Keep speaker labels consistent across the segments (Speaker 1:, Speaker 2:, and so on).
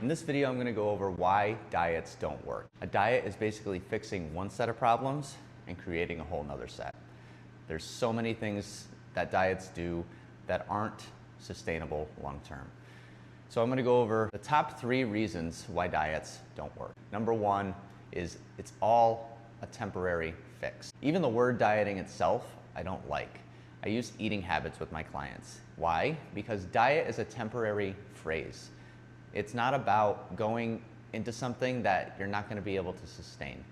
Speaker 1: In this video, I'm going to go over why diets don't work. A diet is basically fixing one set of problems and creating a whole nother set. There's so many things that diets do that aren't sustainable long term. So I'm going to go over the top 3 reasons why diets don't work. Number 1 is it's all a temporary fix. Even the word dieting itself, I don't like. I use eating habits with my clients. Why? Because diet is a temporary phrase. It's not about going into something that you're not going to be able to sustain.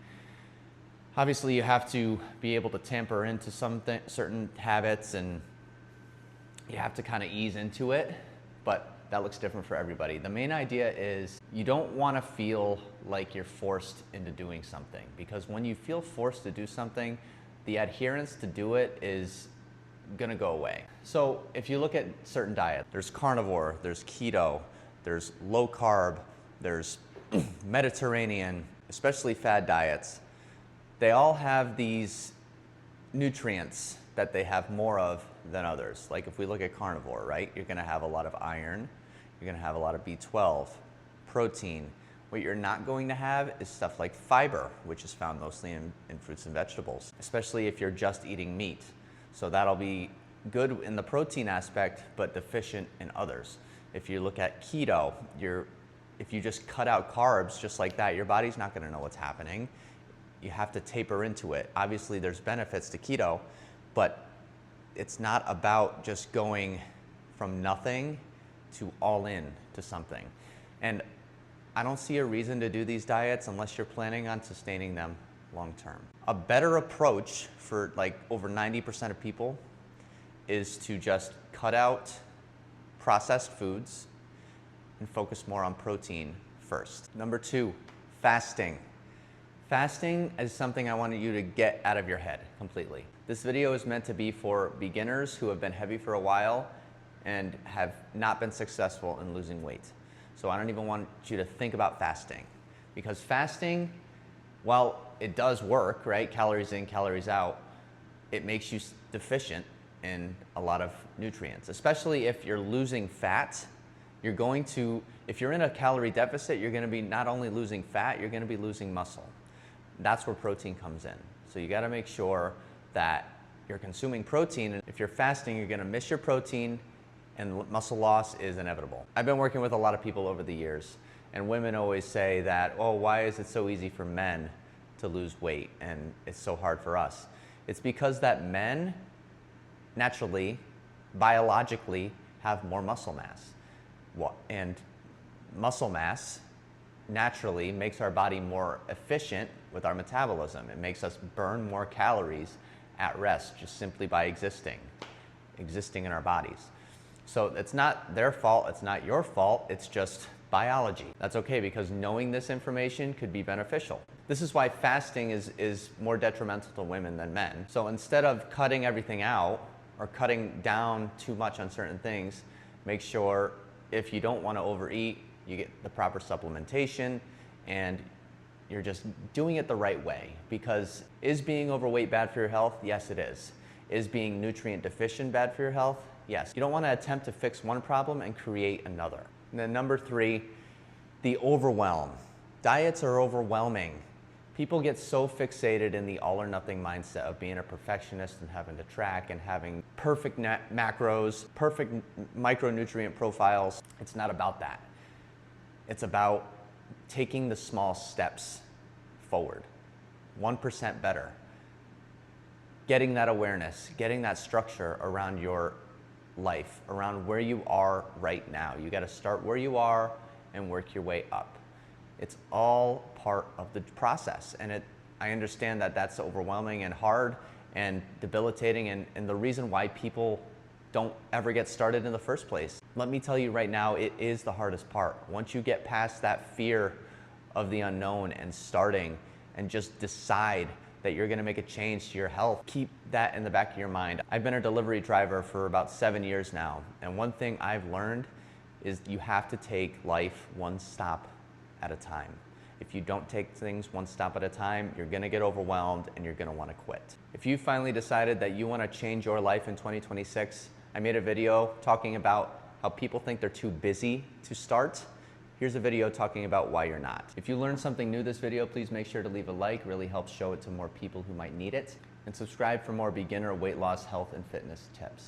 Speaker 1: Obviously, you have to be able to tamper into certain habits, and you have to kind of ease into it, but that looks different for everybody. The main idea is you don't want to feel like you're forced into doing something, because when you feel forced to do something, the adherence to do it is going to go away. So if you look at certain diets, there's carnivore, there's keto, there's low carb, there's Mediterranean, especially fad diets. They all have these nutrients that they have more of than others. Like if we look at carnivore, right? You're gonna have a lot of iron, you're gonna have a lot of B12, protein. What you're not going to have is stuff like fiber, which is found mostly in fruits and vegetables, especially if you're just eating meat. So that'll be good in the protein aspect, but deficient in others. If you look at keto, if you just cut out carbs just like that, your body's not gonna know what's happening. You have to taper into it. Obviously, there's benefits to keto, but it's not about just going from nothing to all in to something. And I don't see a reason to do these diets unless you're planning on sustaining them long term. A better approach for like over 90% of people is to just cut out processed foods and focus more on protein first. Number 2, fasting. Fasting is something I wanted you to get out of your head completely. This video is meant to be for beginners who have been heavy for a while and have not been successful in losing weight. So I don't even want you to think about fasting, because fasting, while it does work, right? Calories in, calories out, it makes you deficient in a lot of nutrients, especially if you're losing fat. If you're in a calorie deficit, you're gonna be not only losing fat, you're gonna be losing muscle. That's where protein comes in. So you gotta make sure that you're consuming protein. And if you're fasting, you're gonna miss your protein, and muscle loss is inevitable. I've been working with a lot of people over the years, and women always say that, oh, why is it so easy for men to lose weight and it's so hard for us? It's because that men naturally, biologically, have more muscle mass. And muscle mass naturally makes our body more efficient with our metabolism. It makes us burn more calories at rest just simply by existing in our bodies. So it's not their fault, it's not your fault, it's just biology. That's okay, because knowing this information could be beneficial. This is why fasting is more detrimental to women than men. So instead of cutting everything out or cutting down too much on certain things, make sure if you don't want to overeat, you get the proper supplementation and you're just doing it the right way. Because is being overweight bad for your health? Yes, it is. Is being nutrient deficient bad for your health? Yes. You don't want to attempt to fix one problem and create another. And then number 3, the overwhelm. Diets are overwhelming. People get so fixated in the all or nothing mindset of being a perfectionist and having to track and having perfect macros, perfect micronutrient profiles. It's not about that. It's about taking the small steps forward, 1% better. Getting that awareness, getting that structure around your life, around where you are right now. You got to start where you are and work your way up. It's all part of the process, and I understand that that's overwhelming and hard and debilitating, and the reason why people don't ever get started in the first place. Let me tell you right now, it is the hardest part. Once you get past that fear of the unknown and starting and just decide that you're gonna make a change to your health, keep that in the back of your mind. I've been a delivery driver for about 7 years now, and one thing I've learned is you have to take life one stop at a time. If you don't take things one stop at a time, you're gonna get overwhelmed and you're gonna wanna quit. If you finally decided that you wanna change your life in 2026, I made a video talking about how people think they're too busy to start Here's a video talking about why you're not. If you learned something new this video, please make sure to leave a like. It really helps show it to more people who might need it. And subscribe for more beginner weight loss, health, and fitness tips.